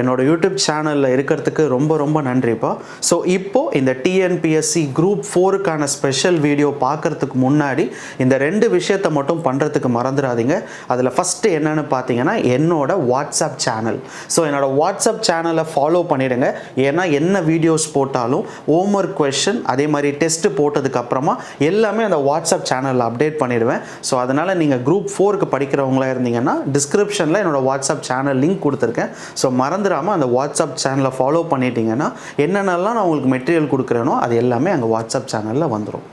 என்னோட யூடியூப் சேனலில் இருக்கிறதுக்கு ரொம்ப நன்றிப்பா. ஸோ இப்போது இந்த டிஎன்பிஎஸ்சி குரூப் 4க்கான ஸ்பெஷல் வீடியோ பார்க்குறதுக்கு முன்னாடி இந்த 2 விஷயத்தை மட்டும் பண்ணுறதுக்கு மறந்துடாதீங்க. அதில் ஃபஸ்ட்டு என்னென்னு பார்த்தீங்கன்னா என்னோட வாட்ஸ்அப் சேனல். ஸோ என்னோட வாட்ஸ்அப் சேனலை ஃபாலோ பண்ணிவிடுங்க. ஏன்னா என்ன வீடியோஸ் போட்டாலும் ஹோம்ஒர்க் கொஷின் அதே மாதிரி டெஸ்ட்டு போட்டதுக்கப்புறமா எல்லாமே அந்த வாட்ஸ்அப் சேனலில் அப்டேட் பண்ணிடுவேன். ஸோ அதனால் நீங்கள் குரூப் 4க்கு படிக்கிறவங்களா இருந்தீங்கன்னா டிஸ்கிரிப்ஷனில் என்னோடய வாட்ஸ்அப் சேனல் லிங்க் கொடுத்துருக்கேன். ஸோ மறந்துடாமல் அந்த வாட்ஸ்அப் சேனலை ஃபாலோ பண்ணிட்டீங்கன்னா என்னென்னலாம் நான் உங்களுக்கு மெட்டீரியல் கொடுக்குறேனோ அது எல்லாமே அங்கே வாட்ஸ்அப் சேனலில் வந்துடும்.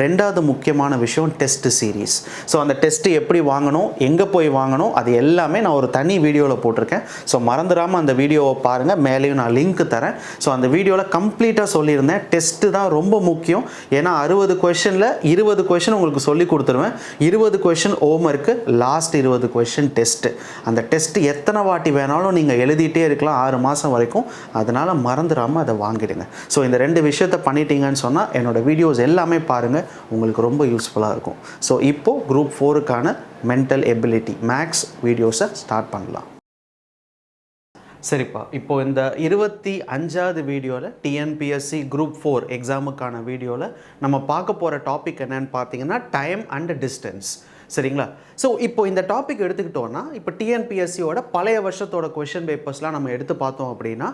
ரெண்டாவது முக்கியமான விஷயம் டெஸ்ட் சீரீஸ். ஸோ அந்த டெஸ்ட்டு எப்படி வாங்கணும், எங்கே போய் வாங்கணும், அது எல்லாமே நான் ஒரு தனி வீடியோவில் போட்டிருக்கேன். ஸோ மறந்துடாமல் அந்த வீடியோவை பாருங்கள், மேலேயும் நான் லிங்க் தரேன். ஸோ அந்த வீடியோவில் கம்ப்ளீட்டாக சொல்லியிருந்தேன். டெஸ்ட்டு தான் ரொம்ப முக்கியம். ஏன்னா 60 கொஷனில் 20 கொஷின் உங்களுக்கு சொல்லி கொடுத்துருவேன். 20 question homework, last 20 question test. அந்த டெஸ்ட்டு எத்தனை வாட்டி வேணாலும் நீங்கள் எழுதிட்டே இருக்கலாம் 6 மாதம் வரைக்கும். அதனால் மறந்துடாமல் அதை வாங்கிடுங்க. ஸோ இந்த 2 விஷயத்தை பண்ணிட்டீங்கன்னு சொன்னால் என்னோடய வீடியோஸ் எல்லாமே பாருங்கள், உங்களுக்கு ரொம்ப யூஸ்ஃபுல்லாக இருக்கும். ஸோ இப்போது குரூப் 4க்கான மென்டல் எபிலிட்டி மேக்ஸ் வீடியோஸை ஸ்டார்ட் பண்ணலாம். சரிப்பா, இப்போது இந்த 25வது வீடியோவில் டிஎன்பிஎஸ்சி குரூப் 4 எக்ஸாமுக்கான வீடியோவில் நம்ம பார்க்க போகிற டாபிக் என்னன்னு பார்த்தீங்கன்னா டைம் அண்ட் டிஸ்டன்ஸ். சரிங்களா? ஸோ இப்போ இந்த டாபிக் எடுத்துக்கிட்டோன்னா இப்போ டிஎன்பிஎஸ்சியோட பழைய வருஷத்தோட கொஷின் பேப்பர்ஸ்லாம் நம்ம எடுத்து பார்த்தோம் அப்படின்னா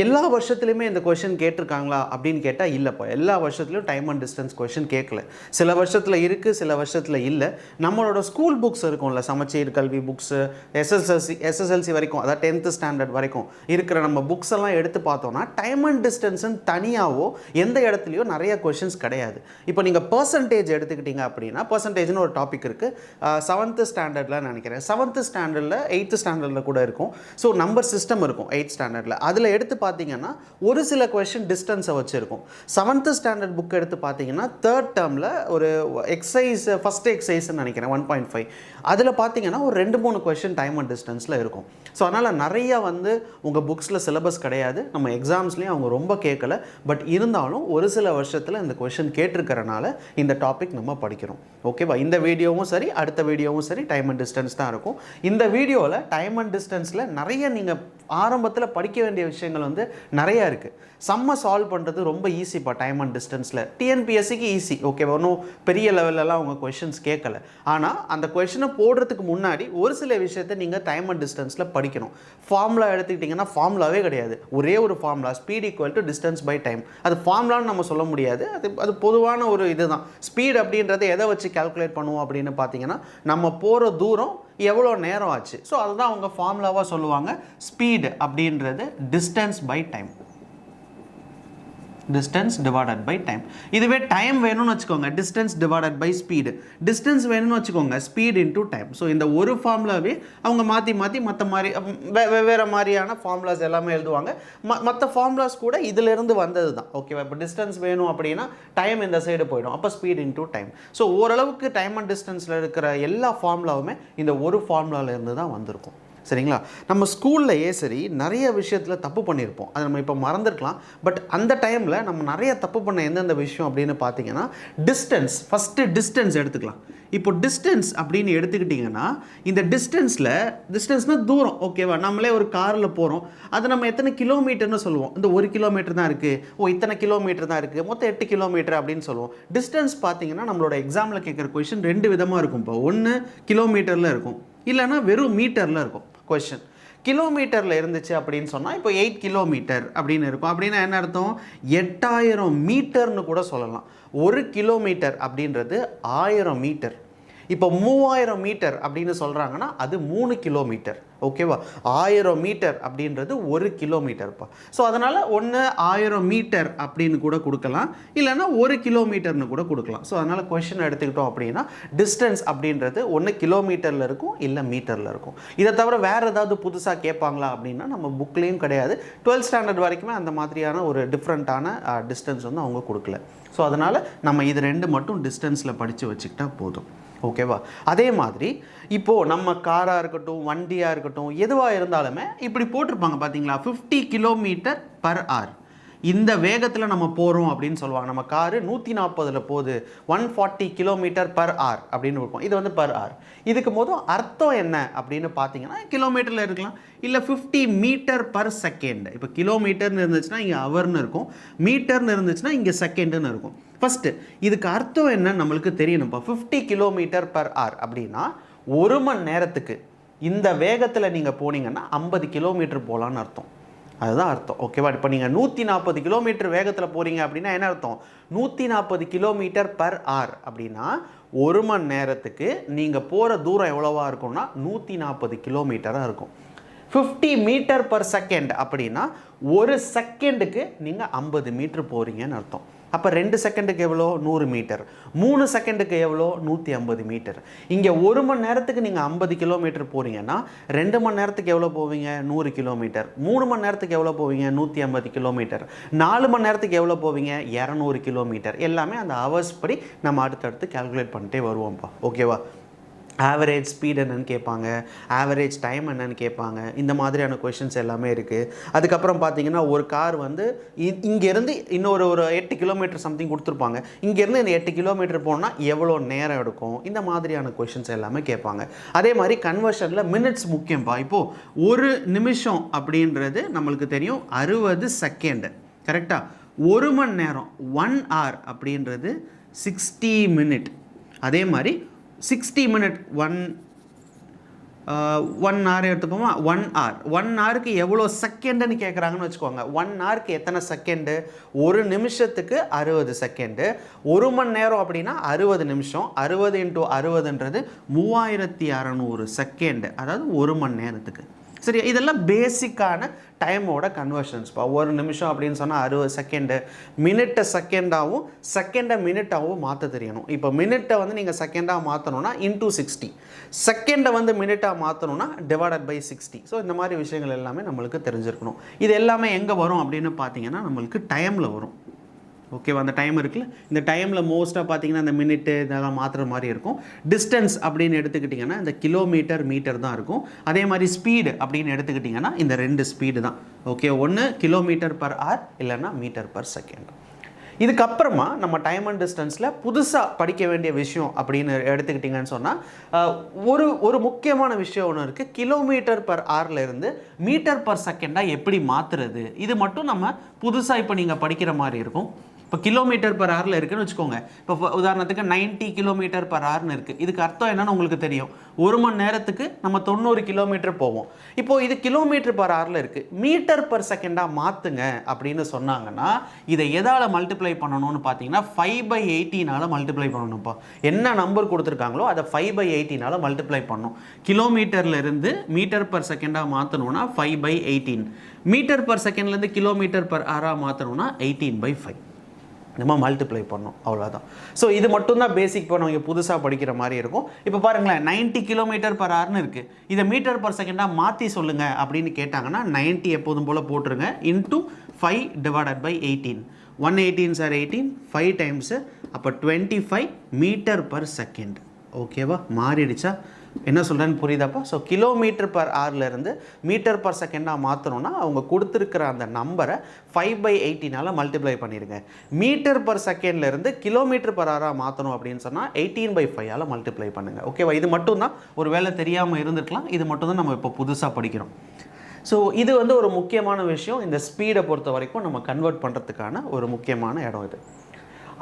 எல்லா வருஷத்துலையுமே இந்த கொஷின் கேட்டிருக்காங்களா அப்படின்னு கேட்டால் இல்லைப்பா. எல்லா வருஷத்துலையும் டைம் அண்ட் டிஸ்டன்ஸ் கொஷின் கேட்கல. சில வருஷத்தில் இருக்குது, சில வருஷத்தில் இல்லை. நம்மளோட ஸ்கூல் புக்ஸ் இருக்கும்ல, சமச்சீர் கல்வி புக்ஸு, எஸ்எஸ்எல்சி வரைக்கும், அதாவது 10th ஸ்டாண்டர்ட் வரைக்கும் இருக்கிற நம்ம புக்ஸ் எல்லாம் எடுத்து பார்த்தோன்னா டைம் அண்ட் டிஸ்டன்ஸுன்னு தனியாகவோ எந்த இடத்துலையோ நிறைய கொஷின்ஸ் கிடையாது. இப்போ நீங்கள் பர்சன்டேஜ் எடுத்துக்கிட்டீங்க அப்படின்னா பர்சன்டேஜ்னு ஒரு டாபிக் இருக்குது. 7th ஸ்டாண்டர்டில் நினைக்கிறேன், 7th ஸ்டாண்டர்டில் 8th ஸ்டாண்டர்டில் கூட இருக்கும். ஸோ நம்பர் சிஸ்டம் இருக்கும் 8th ஸ்டாண்டர்டில். அதில் எடுத்து பார்த்தீங்கன்னா ஒரு சில கொஷின் டிஸ்டன்ஸை வச்சுருக்கும். 7th ஸ்டாண்டர்ட் புக் எடுத்து பார்த்தீங்கன்னா 3rd டேர்மில் ஒரு எக்ஸசைஸ், ஃபஸ்ட் எக்ஸசைஸ்ன்னு நினைக்கிறேன் 1.5, அதில் பார்த்தீங்கன்னா ஒரு 2-3 கொஷின் டைம் அண்ட் டிஸ்டன்ஸில் இருக்கும். ஸோ அதனால் நிறையா உங்கள் புக்ஸில் சிலபஸ் கிடையாது, நம்ம எக்ஸாம்ஸ்லேயும் அவங்க ரொம்ப கேட்கல. பட் இருந்தாலும் ஒரு சில வருஷத்தில் இந்த கொஷின் கேட்டிருக்கிறனால இந்த டாபிக் நம்ம படிக்கிறோம். ஓகேவா? இந்த வீடியோவும் சரி, அடுத்த வீடியோவும் சரி டைம் அண்ட் டிஸ்டன்ஸ் தான் இருக்கும். இந்த வீடியோவில் டைம் அண்ட் டிஸ்டன்ஸில் நிறைய நீங்கள் ஆரம்பத்தில் படிக்க வேண்டிய விஷயங்கள் நிறையா இருக்குது. சம்மை சால்வ் பண்ணுறது ரொம்ப ஈஸிப்பா. டைம் அண்ட் டிஸ்டன்ஸில் டிஎன்பிஎஸ்சிக்கு ஈஸி. ஓகேவா? ஒன்றும் பெரிய லெவலெலாம் அவங்க கொஷின்ஸ் கேட்கல. ஆனால் அந்த கொஷினை போடுறதுக்கு முன்னாடி ஒரு சில விஷயத்தை நீங்கள் டைம் அண்ட் டிஸ்டன்ஸில் படிக்கணும். ஃபார்முலா எடுத்துக்கிட்டிங்கன்னா ஃபார்முலாவே கிடையாது. ஒரே ஒரு formula, speed equal to distance by time. அது ஃபார்முலான்னு நம்ம சொல்ல முடியாது. அது பொதுவான ஒரு இதுதான். ஸ்பீட் அப்படின்றத எதை வச்சு கால்குலேட் பண்ணுவோம் அப்படின்னு பார்த்தீங்கன்னா நம்ம போகிற தூரம் எவ்வளோ நேரம் ஆச்சு. ஸோ அதுதான் அவங்க ஃபார்முலாவாக சொல்லுவாங்க. ஸ்பீடு அப்படின்றது distance by time, distance divided by time. இதுவே டைம் வேணும்னு வச்சுக்கோங்க, distance divided by speed. Distance வேணும்னு வச்சுக்கோங்க, ஸ்பீட் இன்டூ டைம். ஸோ இந்த ஒரு ஃபார்முலாவே அவங்க மாற்றி மற்ற மாதிரி வெவ்வேறு மாதிரியான ஃபார்முலாஸ் எல்லாமே எழுதுவாங்க. மற்ற ஃபார்முலாஸ் கூட இதிலிருந்து வந்தது தான். ஓகேவா? இப்போ டிஸ்டன்ஸ் வேணும் அப்படின்னா டைம் இந்த சைடு போயிடும், அப்போ ஸ்பீட் இன்டூ டைம். ஸோ ஓரளவுக்கு டைம் அண்ட் டிஸ்டன்ஸில் இருக்கிற எல்லா ஃபார்முலாவுமே இந்த ஒரு ஃபார்முலாவிலேருந்து தான் வந்திருக்கும். சரிங்களா? நம்ம ஸ்கூல்லையே சரி நிறைய விஷயத்தில் தப்பு பண்ணியிருப்போம். அதை நம்ம இப்போ மறந்துருக்கலாம். பட் அந்த டைமில் நம்ம நிறைய தப்பு பண்ண எந்தெந்த விஷயம் அப்படின்னு பார்த்தீங்கன்னா டிஸ்டன்ஸ். ஃபஸ்ட்டு டிஸ்டன்ஸ் எடுத்துக்கலாம். இப்போ டிஸ்டன்ஸ் அப்படின்னு எடுத்துக்கிட்டிங்கன்னா இந்த டிஸ்டன்ஸ்னால் தூரம். ஓகேவா? நம்மளே ஒரு காரில் போகிறோம், அது நம்ம எத்தனை கிலோமீட்டர்னு சொல்லுவோம். இந்த 1 கிலோமீட்டர் தான் இருக்குது, இத்தனை கிலோமீட்டர் தான் இருக்குது, மொத்தம் 8 கிலோமீட்டர் அப்படின்னு சொல்லுவோம். டிஸ்டன்ஸ் பார்த்தீங்கன்னா நம்மளோட எக்ஸாமில் கேட்குற கொஷின் 2 விதமாக இருக்கும். இப்போ ஒன்று கிலோமீட்டரில் இருக்கும், இல்லைனா வெறும் மீட்டரில் இருக்கும் கொஷின். கிலோமீட்டரில் இருந்துச்சு அப்படின்னு சொன்னால் இப்போ 8 கிலோமீட்டர் அப்படின்னு இருக்கும். அப்படின்னா என்ன அர்த்தம்? 8000 மீட்டர்னு கூட சொல்லலாம். 1 கிலோமீட்டர் அப்படின்றது 1000 மீட்டர். இப்போ 3000 மீட்டர் அப்படின்னு சொல்கிறாங்கன்னா அது 3 கிலோமீட்டர். ஓகேவா? 1000 மீட்டர் அப்படின்றது 1 கிலோமீட்டர்ப்பா. ஸோ அதனால் 1000 மீட்டர் அப்படின்னு கூட கொடுக்கலாம், இல்லைனா 1 கிலோமீட்டர்னு கூட கொடுக்கலாம். ஸோ அதனால் கொஷின் எடுத்துக்கிட்டோம் அப்படின்னா டிஸ்டன்ஸ் அப்படின்றது 1 கிலோமீட்டரில் இருக்கும், இல்லை மீட்டரில் இருக்கும். இதை தவிர வேறு ஏதாவது புதுசாக கேட்பாங்களா அப்படின்னா நம்ம புக்லேயும் கிடையாது. 12th ஸ்டாண்டர்ட் வரைக்குமே அந்த மாதிரியான ஒரு டிஃப்ரெண்ட்டான டிஸ்டன்ஸ் அவங்க கொடுக்கல. ஸோ அதனால் நம்ம இது 2 மட்டும் டிஸ்டன்ஸில் படித்து வச்சுக்கிட்டா போதும். ஓகேவா? அதே மாதிரி இப்போது நம்ம காராக இருக்கட்டும், வண்டியாக இருக்கட்டும், எதுவாக இருந்தாலுமே இப்படி போட்டிருப்பாங்க பார்த்தீங்களா, 50 கிலோமீட்டர் பர் ஹவர். இந்த வேகத்தில் நம்ம போகிறோம் அப்படின்னு சொல்லுவாங்க. நம்ம காரு 140 போகுது, 140 கிலோமீட்டர் பர் ஆர் அப்படின்னு இருக்கும். இது வந்து பர் ஆர். இதுக்கு போதும் அர்த்தம் என்ன அப்படின்னு பார்த்தீங்கன்னா, கிலோமீட்டரில் இருக்கலாம், இல்லை 50 மீட்டர் பர் செகண்ட். இப்போ கிலோமீட்டர்னு இருந்துச்சுன்னா இங்கே ஹவர்னு இருக்கும், மீட்டர்னு இருந்துச்சுன்னா இங்கே செகண்டுன்னு இருக்கும். ஃபஸ்ட்டு இதுக்கு அர்த்தம் என்னன்னு நம்மளுக்கு தெரியணும்ப்பா. 50 கிலோமீட்டர் பர் ஆர் அப்படின்னா 1 மணி நேரத்துக்கு இந்த வேகத்தில் நீங்கள் போனீங்கன்னா 50 கிலோமீட்டர் போகலான்னு அர்த்தம். அதுதான் அர்த்தம். ஓகேவா? இப்போ நீங்கள் 140 கிலோமீட்டர் வேகத்தில் போகிறீங்க அப்படின்னா என்ன அர்த்தம்? 140 கிலோமீட்டர் பர் ஆர் அப்படின்னா 1 மணி நேரத்துக்கு நீங்கள் போகிற தூரம் எவ்வளோவா இருக்கும்னா 140 கிலோமீட்டராக இருக்கும். 50 மீட்டர் பர் செகண்ட் அப்படின்னா 1 செகண்டுக்கு நீங்கள் 50 மீட்டர் போகிறீங்கன்னு அர்த்தம். அப்போ 2 செகண்டுக்கு எவ்வளோ? 100 மீட்டர். 3 செகண்டுக்கு எவ்வளோ? 150 மீட்டர். இங்கே 1 மணி நேரத்துக்கு நீங்கள் 50 கிலோமீட்டர் போகிறீங்கன்னா 2 மணி நேரத்துக்கு எவ்வளோ போவீங்க? 100 கிலோமீட்டர். 3 மணி நேரத்துக்கு எவ்வளோ போவீங்க? 150 கிலோமீட்டர். 4 மணி நேரத்துக்கு எவ்வளோ போவீங்க? 200 கிலோமீட்டர். எல்லாமே அந்த ஹவர்ஸ் படி நம்ம அடுத்தடுத்து கால்குலேட் பண்ணிட்டே வருவோம்ப்பா. ஓகேவா? ஆவரேஜ் ஸ்பீட் என்னன்னு கேட்பாங்க, ஆவரேஜ் டைம் என்னன்னு கேட்பாங்க. இந்த மாதிரியான கொஷின்ஸ் எல்லாமே இருக்குது. அதுக்கப்புறம் பார்த்தீங்கன்னா ஒரு கார் வந்து இங்கேருந்து இன்னொரு 8 கிலோமீட்டர் சம்திங் கொடுத்துருப்பாங்க. இங்கேருந்து இந்த 8 கிலோமீட்டர் போனால் எவ்வளோ நேரம் எடுக்கும், இந்த மாதிரியான கொஷின்ஸ் எல்லாமே கேட்பாங்க. அதே மாதிரி கன்வர்ஷனில் மினிட்ஸ் முக்கியம்ப்பா. இப்போது 1 நிமிஷம் அப்படின்றது நம்மளுக்கு தெரியும் 60 செகண்டு. கரெக்டாக? 1 மணி நேரம் 1 hour அப்படின்றது 60 மினிட். அதே மாதிரி 60 மினிட் 1 hour எடுத்துப்போமா? 1 hour. 1 ஹவருக்கு எவ்வளோ செகண்டுன்னு கேட்குறாங்கன்னு வச்சுக்கோங்க. 1 ஹவருக்கு எத்தனை செகண்டு? 1 நிமிஷத்துக்கு 60 செகண்டு. 1 மணி நேரம் அப்படின்னா 60 நிமிஷம். 60 × 60ன்றது 3600 செகண்டு. அதாவது 1 மணி நேரத்துக்கு. சரி, இதெல்லாம் பேசிக்கான டைமோட கன்வர்ஷன்ஸ்ப்பா. 1 நிமிஷம் அப்படின்னு சொன்னால் 60 செகண்டு. மினிட்டை செகண்டாகவும் செகண்டை மினிட்டாகவும் மாற்ற தெரியணும். இப்போ மினிட்டை வந்து நீங்கள் செகண்டாக மாற்றணும்னா இன்டூ 60, செகண்டை வந்து மினிட்டாக மாற்றணும்னா டிவைடட் பை 60. ஸோ இந்த மாதிரி விஷயங்கள் எல்லாமே நம்மளுக்கு தெரிஞ்சிருக்கணும். இது எல்லாமே எங்கே வரும் அப்படின்னு பார்த்தீங்கன்னா நம்மளுக்கு டைமில் வரும். ஓகேவா? அந்த டைம் இருக்குல்ல, இந்த டைமில் மோஸ்ட்டாக பார்த்தீங்கன்னா இந்த மினிட்டு இதெல்லாம் மாற்றுற மாதிரி இருக்கும். டிஸ்டன்ஸ் அப்படின்னு எடுத்துக்கிட்டிங்கன்னா இந்த கிலோமீட்டர் மீட்டர் தான் இருக்கும். அதே மாதிரி ஸ்பீடு அப்படின்னு எடுத்துக்கிட்டிங்கன்னா இந்த 2 ஸ்பீடு தான். ஓகே, ஒன்று கிலோமீட்டர் பர் ஆர், இல்லைன்னா மீட்டர் பர் செகண்ட். இதுக்கப்புறமா நம்ம டைம் அண்ட் டிஸ்டன்ஸில் புதுசாக படிக்க வேண்டிய விஷயம் அப்படின்னு எடுத்துக்கிட்டிங்கன்னு சொன்னால் ஒரு முக்கியமான விஷயம் ஒன்று இருக்குது. கிலோமீட்டர் பர் ஆரில் இருந்து மீட்டர் பர் செகண்டாக எப்படி மாற்றுறது, இது மட்டும் நம்ம புதுசாக இப்போ நீங்கள் படிக்கிற மாதிரி இருக்கும். இப்போ கிலோமீட்டர் பர் ஹவரில் இருக்குன்னு வச்சுக்கோங்க. இப்போ உதாரணத்துக்கு 90 கிலோமீட்டர் பர் ஹவர்னு இருக்குது. இதுக்கு அர்த்தம் என்னன்னு உங்களுக்கு தெரியும். 1 மணி நேரத்துக்கு நம்ம 90 கிலோமீட்டர் போவோம். இப்போது இது கிலோமீட்டர் பர் ஹவரில் இருக்குது, மீட்டர் பர் செகண்டாக மாற்றுங்க அப்படின்னு சொன்னாங்கன்னா இதை எதால் மல்டிப்ளை பண்ணணும்னு பார்த்தீங்கன்னா 5/18 மல்டிப்ளை பண்ணணும்ப்பா. என்ன நம்பர் கொடுத்துருக்காங்களோ அதை 5/18 மல்டிப்ளை பண்ணணும். கிலோமீட்டரில் இருந்து மீட்டர் பர் செகண்டாக மாற்றணும்னா 5/18, மீட்டர் பர் செகண்ட்லேருந்து கிலோமீட்டர் பர் ஹவராக மாற்றணும்னா 18/5. நம்ம மல்டிப்ளை பண்ணோம், அவ்வளோதான். ஸோ இது மட்டும்தான் பேசிக். இப்போ நம்ம புதுசாக படிக்கிற மாதிரி இருக்கும். இப்போ பாருங்களேன், 90 கிலோமீட்டர் பர் ஹவர்னு இருக்குது. இதை மீட்டர் பர் செகண்டாக மாற்றி சொல்லுங்கள் அப்படின்னு கேட்டாங்கன்னா 90 எப்போதும் போல் போட்டுருங்க, இன்ட்டு 5/18. 118 சார் 18, 5 டைம்ஸு, அப்போ 25 மீட்டர் பர் செகண்ட். ஓகேவா? மாறிடுச்சா? என்ன சொல்கிறேன்னு புரியுதாப்பா? ஸோ கிலோமீட்டர் பர் ஹவர்லேருந்து மீட்டர் பர் செகண்டாக மாற்றணும்னா அவங்க கொடுத்துருக்கிற அந்த நம்பரை 5/18 மல்டிப்ளை பண்ணிடுங்க. மீட்டர் பர் செகண்ட்லேருந்து கிலோமீட்டர் பர் ஹவராக மாற்றணும் அப்படின்னு சொன்னால் 18/5 மல்டிப்ளை பண்ணுங்கள். ஓகேவா? இது மட்டும்தான் ஒரு வேளை தெரியாமல் இருந்துருக்கலாம். இது மட்டும்தான் நம்ம இப்போ புதுசாக படிக்கிறோம். ஸோ இது வந்து ஒரு முக்கியமான விஷயம். இந்த ஸ்பீடை பொறுத்த வரைக்கும் நம்ம கன்வெர்ட் பண்ணுறதுக்கான ஒரு முக்கியமான இடம் இது.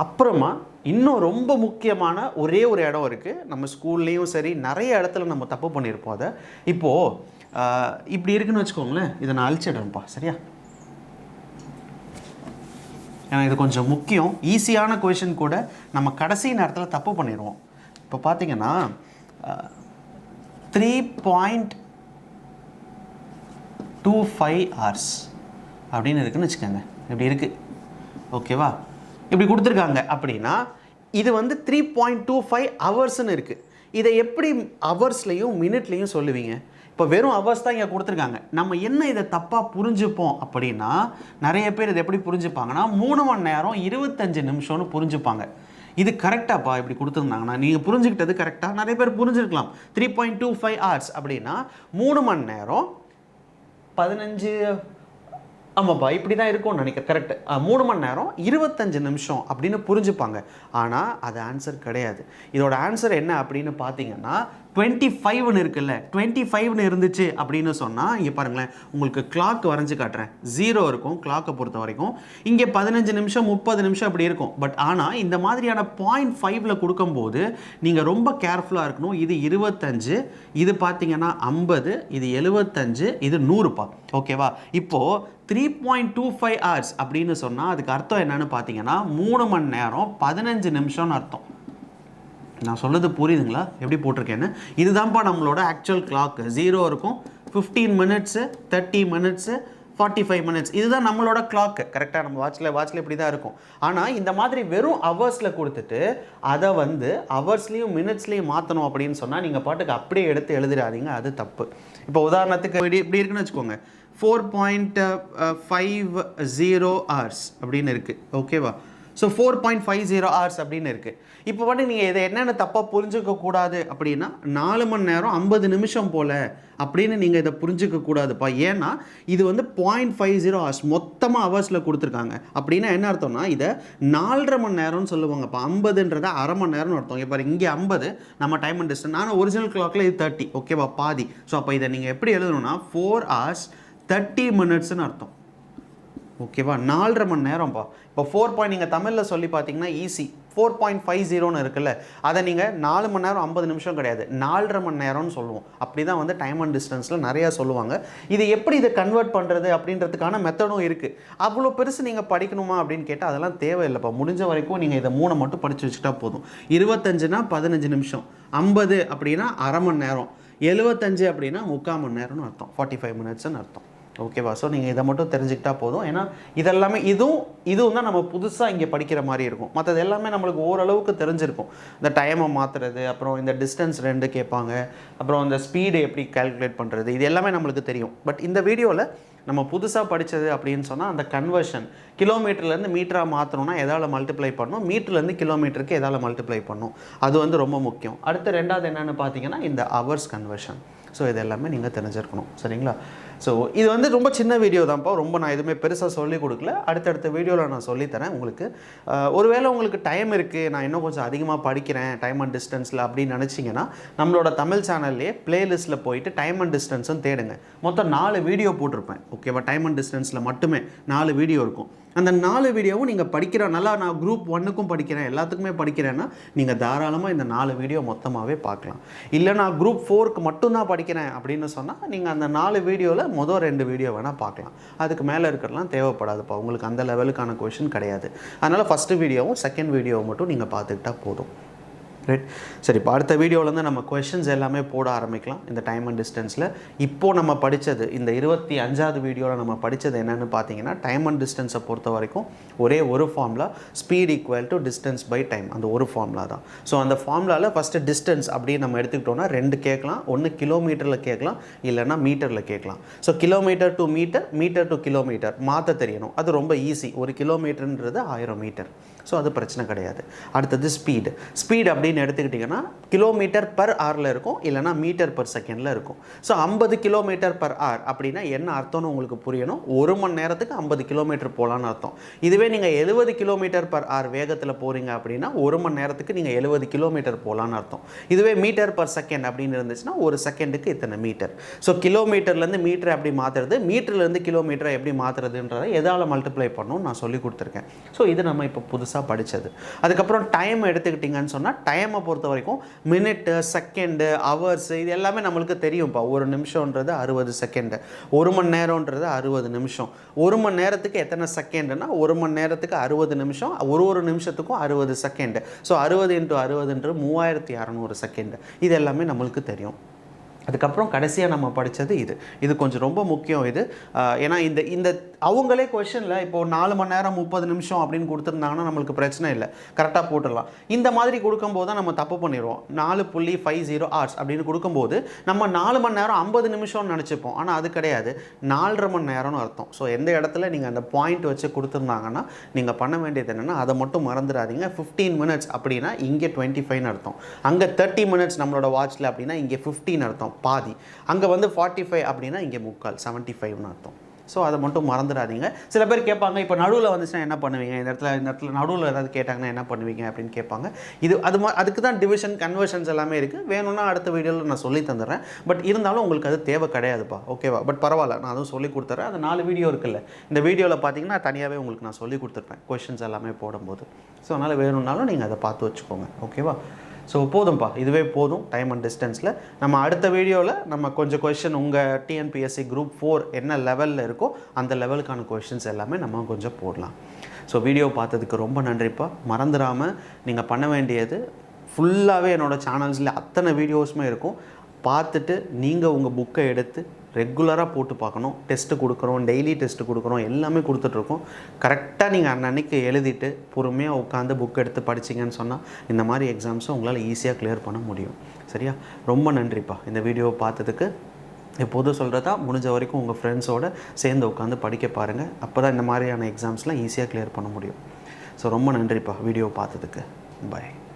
அப்புறமா இன்னும் ரொம்ப முக்கியமான ஒரே ஒரு இடம் இருக்குது. நம்ம ஸ்கூல்லேயும் சரி நிறைய இடத்துல நம்ம தப்பு பண்ணியிருப்போம். அதை இப்போது இப்படி இருக்குன்னு வச்சுக்கோங்களேன். இதை நான் அழிச்சிடுறேன்ப்பா, சரியா? ஏன்னா இது கொஞ்சம் முக்கியம். ஈஸியான கொஷின் கூட நம்ம கடைசி நேரத்தில் தப்பு பண்ணிடுவோம். இப்போ பார்த்தீங்கன்னா 3.25 hours அப்படின்னு இருக்குன்னு வச்சுக்கோங்க. இப்படி இருக்குது. ஓகேவா? இப்படி கொடுத்துருக்காங்க அப்படின்னா இது வந்து 3.25 ஹவர்ஸ்ன்னு இருக்குது. இதை எப்படி ஹவர்ஸ்லையும் மினிட்லேயும் சொல்லுவீங்க? இப்போ வெறும் ஹவர்ஸ் தான் இங்கே கொடுத்துருக்காங்க. நம்ம என்ன இதை தப்பாக புரிஞ்சுப்போம் அப்படின்னா, நிறைய பேர் இதை எப்படி புரிஞ்சுப்பாங்கன்னா 3 மணி நேரம் 25 நிமிஷம்னு புரிஞ்சுப்பாங்க. இது கரெக்டாப்பா இப்படி கொடுத்துருந்தாங்கன்னா நீங்கள் புரிஞ்சுக்கிட்டது கரெக்டாக. நிறைய பேர் புரிஞ்சுருக்கலாம் 3.25 hours அப்படின்னா 3 மணி நேரம் 15 ஆமாப்பா, இப்படி தான் இருக்கும்னு நினைக்கிறேன். கரெக்ட். 3 மணி நேரம் 25 நிமிஷம் அப்படின்னு புரிஞ்சுப்பாங்க. ஆனால் அது ஆன்சர் கிடையாது. இதோட ஆன்சர் என்ன அப்படின்னு பார்த்தீங்கன்னா 25ன்னு இருக்குல்ல, 25ன்னு இருந்துச்சு அப்படின்னு சொன்னால் இங்கே பாருங்களேன், உங்களுக்கு கிளாக் வரைஞ்சி காட்டுறேன். 0 இருக்கும் கிளாக்கை பொறுத்த வரைக்கும். இங்கே 15 நிமிஷம் 30 நிமிஷம் அப்படி இருக்கும். பட் ஆனால் இந்த மாதிரியான 0.5ல் கொடுக்கும்போது நீங்கள் ரொம்ப கேர்ஃபுல்லாக இருக்கணும். இது 25, இது பார்த்தீங்கன்னா 50, இது 75, இது 100பா. ஓகேவா? இப்போது 3.25 hours அப்படின்னு சொன்னால் அதுக்கு அர்த்தம் என்னன்னு பார்த்தீங்கன்னா 3 மணி நேரம் 15 நிமிஷம்னு அர்த்தம். நான் சொல்கிறது புரியுதுங்களா எப்படி போட்டிருக்கேன்னு? இதுதான்ப்பா நம்மளோட ஆக்சுவல் கிளாக். 0 இருக்கும், 15 மினிட்ஸு, 30 மினிட்ஸு, 45 மினிட்ஸ். இதுதான் நம்மளோட கிளாக்கு. கரெக்டாக நம்ம வாட்சில் இப்படி தான் இருக்கும். ஆனால் இந்த மாதிரி வெறும் ஹவர்ஸில் கொடுத்துட்டு அதை வந்து ஹவர்ஸ்லேயும் மினிட்ஸ்லேயும் மாற்றணும் அப்படின்னு சொன்னால் நீங்கள் பாட்டுக்கு அப்படியே எடுத்து எழுதிடாதீங்க, அது தப்பு. இப்போ உதாரணத்துக்கு இப்படி இருக்குன்னு வச்சுக்கோங்க, 4.50 hours அப்படின்னு இருக்குது. ஓகேவா? ஸோ 4.50 hours அப்படின்னு இருக்குது. இப்போ வந்து நீங்கள் இதை என்னென்ன தப்பாக புரிஞ்சுக்கக்கூடாது அப்படின்னா 4 மணி நேரம் 50 நிமிஷம் போல் அப்படின்னு நீங்கள் இதை புரிஞ்சிக்கக்கூடாதுப்பா. ஏன்னா இது வந்து 0.50 hours மொத்தமாக ஹவர்ஸில் கொடுத்துருக்காங்க. அப்படின்னா என்ன அர்த்தம்னா இதை 4.5 மணி நேரம்னு சொல்லுவாங்கப்பா. 50ன்றதை அரை மணி நேரம்னு அர்த்தம். இப்போ இங்கே 50 நம்ம டைம் அண்ட் டிஸ்டன்ஸ், ஆனால் ஒரிஜினல் கிளாக்கில் இது 30. ஓகேவா? பாதி. ஸோ அப்போ இதை நீங்கள் எப்படி எழுதணும்னா 4 hours 30 minutesன்னு அர்த்தம். ஓகேவா? 4.5 மணி நேரம்ப்பா. இப்போ 4 நீங்கள் தமிழில் சொல்லி பார்த்தீங்கன்னா ஈஸி. 4.50ன்னு இருக்குல்ல, அதை நீங்கள் 4 மணி நேரம் 50 நிமிஷம் கிடையாது, 4.5 மணி நேரம்னு சொல்லுவோம். அப்படி தான் வந்து டைம் அண்ட் டிஸ்டன்ஸில் நிறையா சொல்லுவாங்க. இது எப்படி இதை கன்வெர்ட் பண்ணுறது அப்படின்றதுக்கான மெத்தடும் இருக்குது. அவ்வளோ பெருசு நீங்கள் படிக்கணுமா அப்படின்னு கேட்டால் அதெல்லாம் தேவையில்லைப்பா. முடிஞ்ச வரைக்கும் நீங்கள் இதை 3 மட்டும் படித்து வச்சுட்டா போதும். 25னா 15 நிமிஷம், 50 அப்படின்னா அரை மணி நேரம், 75 அப்படின்னா 3/4 மணி நேரம்னு அர்த்தம், 45 மினிட்ஸ்ன்னு அர்த்தம். ஓகேவா? ஸோ நீங்கள் இதை மட்டும் தெரிஞ்சுக்கிட்டா போதும். ஏன்னா இதெல்லாமே இதுவும் தான் நம்ம புதுசாக இங்கே படிக்கிற மாதிரி இருக்கும். மற்றது எல்லாமே நம்மளுக்கு ஓரளவுக்கு தெரிஞ்சிருக்கும். இந்த டைமை மாற்றுறது, அப்புறம் இந்த டிஸ்டன்ஸ் 2 கேட்பாங்க, அப்புறம் இந்த ஸ்பீடு எப்படி கால்குலேட் பண்ணுறது, இது எல்லாமே நம்மளுக்கு தெரியும். பட் இந்த வீடியோவில் நம்ம புதுசாக படித்தது அப்படின்னு சொன்னால் அந்த கன்வர்ஷன், கிலோமீட்டர்லேருந்து மீட்டராக மாற்றணும்னா எதால் மல்டிப்ளை பண்ணணும், மீட்டர்லேருந்து கிலோமீட்டருக்கு எதால் மல்டிப்ளை பண்ணணும், அது வந்து ரொம்ப முக்கியம். அடுத்து ரெண்டாவது என்னென்னு பார்த்தீங்கன்னா இந்த ஹவர்ஸ் கன்வர்ஷன். ஸோ இது எல்லாமே நீங்கள் தெரிஞ்சிருக்கணும். சரிங்களா? ஸோ இது வந்து ரொம்ப சின்ன வீடியோ தான்ப்பா. ரொம்ப நான் எதுவுமே பெருசாக சொல்லிக் கொடுக்கல. அடுத்தடுத்த வீடியோவில் நான் சொல்லித்தரேன் உங்களுக்கு. ஒருவேளை உங்களுக்கு டைம் இருக்குது, நான் இன்னும் கொஞ்சம் அதிகமாக படிக்கிறேன் டைம் அண்ட் டிஸ்டன்ஸில் அப்படின்னு நினச்சிங்கன்னா நம்மளோட தமிழ் சேனல்லே பிளேலிஸ்ட்டில் போயிட்டு டைம் அண்ட் டிஸ்டன்ஸும் தேடுங்க. மொத்தம் 4 வீடியோ போட்டிருப்பேன். ஓகேவா? டைம் அண்ட் டிஸ்டன்ஸில் மட்டுமே 4 வீடியோ இருக்கும். அந்த 4 வீடியோவும் நீங்கள் படிக்கிற நல்லா நான் குரூப் 1க்கும் படிக்கிறேன், எல்லாத்துக்குமே படிக்கிறேன்னா நீங்கள் தாராளமாக இந்த 4 வீடியோ மொத்தமாகவே பார்க்கலாம். இல்லை நான் குரூப் 4க்கு மட்டும்தான் படிக்கிறேன் அப்படின்னு சொன்னால் நீங்கள் அந்த 4 வீடியோவில் மொதல் 2 வீடியோ வேணால் பார்க்கலாம். அதுக்கு மேலே இருக்கிறலாம் தேவைப்படாதுப்பா. உங்களுக்கு அந்த லெவலுக்கான கொஷின் கிடையாது. அதனால் ஃபஸ்ட்டு வீடியோவும் செகண்ட் வீடியோவும் மட்டும் நீங்கள் பார்த்துக்கிட்டா போதும். ரைட்? சரி, இப்போ அடுத்த வீடியோவிலேருந்து நம்ம கொஷின்ஸ் எல்லாமே போட ஆரம்பிக்கலாம் இந்த டைம் அண்ட் டிஸ்டன்ஸில். இப்போது நம்ம படித்தது இந்த 25வது வீடியோவில் நம்ம படித்தது என்னென்னு பார்த்தீங்கன்னா டைம் அண்ட் டிஸ்டன்ஸை பொறுத்த வரைக்கும் ஒரே ஒரு formula, speed equal to distance by time. அந்த ஒரு ஃபார்முலா தான். ஸோ அந்த ஃபார்முலாவில் ஃபஸ்ட்டு டிஸ்டன்ஸ் அப்படின்னு நம்ம எடுத்துக்கிட்டோம்னா 2 கேட்கலாம். ஒன்று கிலோமீட்டரில் கேட்கலாம், இல்லைனா மீட்டரில் கேட்கலாம். So kilometre to metre, metre to kilometre மாற்ற தெரியணும். அது ரொம்ப ஈஸி. ஒரு கிலோமீட்டர்ன்றது 1000 மீட்டர். ஸோ அது பிரச்சனை கிடையாது. அடுத்தது ஸ்பீட் அப்படின்னு எடுத்துக்கிட்டிங்கன்னா கிலோமீட்டர் பர் ஹவரில் இருக்கும், இல்லைனா மீட்டர் பர் செகண்டில் இருக்கும். ஸோ 50 கிலோமீட்டர் பர் ஹவர் அப்படின்னா என்ன அர்த்தம்னு உங்களுக்கு புரியணும். 1 மணி நேரத்துக்கு 50 கிலோமீட்டர் போகலான்னு அர்த்தம். இதுவே நீங்கள் 70 கிலோமீட்டர் பர் ஹவர் வேகத்தில் போகிறீங்க அப்படின்னா 1 மணி நேரத்துக்கு நீங்கள் 70 கிலோமீட்டர் போகலான்னு அர்த்தம். இதுவே மீட்டர் பர் செகண்ட் அப்படின்னு இருந்துச்சுன்னா ஒரு செகண்டுக்கு இத்தனை மீட்டர். ஸோ கிலோமீட்டர்லேருந்து மீட்டர் எப்படி மாற்றுறது, மீட்டர்லேருந்து கிலோமீட்டரை எப்படி மாற்றுறதுன்றதை எதால் மல்டிப்ளை பண்ணணும்னு நான் சொல்லி கொடுத்துருக்கேன். ஸோ இது நம்ம இப்போ புதுசாக படித்தது. அதுக்கப்புறம் டைம் எடுத்துக்கிட்டிங்கன்னு சொன்னால் டைமை பொறுத்த வரைக்கும் மினிட்டு, செகண்டு, ஹவர்ஸ் இது எல்லாமே நம்மளுக்கு தெரியும்ப்பா. ஒரு நிமிஷம்ன்றது 60 செகண்டு, 1 மணி நேரம்ன்றது 60 நிமிஷம். 1 மணி நேரத்துக்கு எத்தனை செகண்டுன்னா 1 மணி நேரத்துக்கு 60 நிமிஷம், ஒரு நிமிஷத்துக்கும் 60 செகண்டு. So 60 × 60ன்றது 3600 second. இது எல்லாமே நம்மளுக்கு தெரியும். அதுக்கப்புறம் கடைசியாக நம்ம படித்தது இது கொஞ்சம் ரொம்ப முக்கியம். இது ஏன்னா இந்த அவங்களே கொஷனில் இப்போது 4 மணி நேரம் 30 நிமிஷம் அப்படின்னு கொடுத்துருந்தாங்கன்னா நம்மளுக்கு பிரச்சனை இல்லை, கரெக்டாக போட்டுடலாம். இந்த மாதிரி கொடுக்கும்போது தான் நம்ம தப்பு பண்ணிடுவோம். 4.50 hours அப்படின்னு கொடுக்கும்போது நம்ம 4 மணி நேரம் 50 நிமிஷம்னு நினச்சிப்போம். ஆனால் அது கிடையாது, 4.5 மணி நேரம்னு அர்த்தம். ஸோ எந்த இடத்துல நீங்கள் அந்த பாயிண்ட் வச்சு கொடுத்துருந்தாங்கன்னா நீங்கள் பண்ண வேண்டியது என்னென்னா அதை மட்டும் மறந்துடாதீங்க. 15 மினிட்ஸ் அப்படின்னா இங்கே 25ன்னு அர்த்தம். அங்கே 30 மினிட்ஸ் நம்மளோட வாட்சில் அப்படின்னா இங்கே 15 அர்த்தம், பாதி. அங்கே வந்து 45 அப்படின்னா இங்கே 3/4, 75ன்னு அர்த்தம். ஸோ அதை மட்டும் மறந்துடாதீங்க. சில பேர் கேட்பாங்க, இப்போ நடுவில் வந்துச்சுன்னா என்ன பண்ணுவீங்க, இந்த இடத்துல நடுவில் ஏதாவது கேட்டாங்கன்னா என்ன பண்ணுவீங்க அப்படின்னு கேட்பாங்க. அதுக்கு தான் டிவிஷன் கன்வர்ஷன்ஸ் எல்லாமே இருக்குது. வேணும்னா அடுத்த வீடியோவில் நான் சொல்லி தந்துடுறேன். பட் இருந்தாலும் உங்களுக்கு அது தேவை கிடையாதுப்பா, ஓகேவா? பட் பரவாயில்ல, நான் அதுவும் சொல்லி கொடுத்துட்றேன். அது 4 வீடியோ இருக்குல்ல, இந்த வீடியோவில் பார்த்தீங்கன்னா தனியாகவே உங்களுக்கு நான் சொல்லி கொடுத்துருப்பேன் கொஷின்ஸ் எல்லாமே போடும்போது. ஸோ அதனால் வேணும்னாலும் நீங்கள் அதை பார்த்து வச்சுக்கோங்க, ஓகேவா? ஸோ போதும்ப்பா, இதுவே போதும் டைம் அண்ட் டிஸ்டன்ஸில். நம்ம அடுத்த வீடியோவில் நம்ம கொஞ்சம் கொஷின் உங்கள் டிஎன்பிஎஸ்சி குரூப் 4 என்ன லெவலில் இருக்கோ அந்த லெவலுக்கான கொஷின்ஸ் எல்லாமே நம்ம கொஞ்சம் போடலாம். ஸோ வீடியோ பார்த்ததுக்கு ரொம்ப நன்றிப்பா. மறந்துடாமல் நீங்கள் பண்ண வேண்டியது, ஃபுல்லாகவே என்னோடய சேனல்ஸில் அத்தனை வீடியோஸுமே இருக்கும். பார்த்துட்டு நீங்கள் உங்கள் புக்கை எடுத்து ரெகுலராக போட்டு பார்க்கணும். டெஸ்ட்டு கொடுக்குறோம், டெய்லி டெஸ்ட்டு கொடுக்குறோம், எல்லாமே கொடுத்துட்ருக்கோம். கரெக்டாக நீங்கள் அன்னன்னைக்கு எழுதிட்டு பொறுமையாக உட்காந்து புக் எடுத்து படிச்சிங்கன்னு சொன்னால் இந்த மாதிரி எக்ஸாம்ஸை உங்களால் ஈஸியாக கிளியர் பண்ண முடியும். சரியா? ரொம்ப நன்றிப்பா இந்த வீடியோவை பார்த்ததுக்கு. எப்போதும் சொல்கிறதா, முடிஞ்ச வரைக்கும் உங்கள் ஃப்ரெண்ட்ஸோடு சேர்ந்து உட்காந்து படிக்க பாருங்கள். அப்போ தான் இந்த மாதிரியான எக்ஸாம்ஸ்லாம் ஈஸியாக கிளியர் பண்ண முடியும். ஸோ ரொம்ப நன்றிப்பா வீடியோ பார்த்ததுக்கு. பாய்.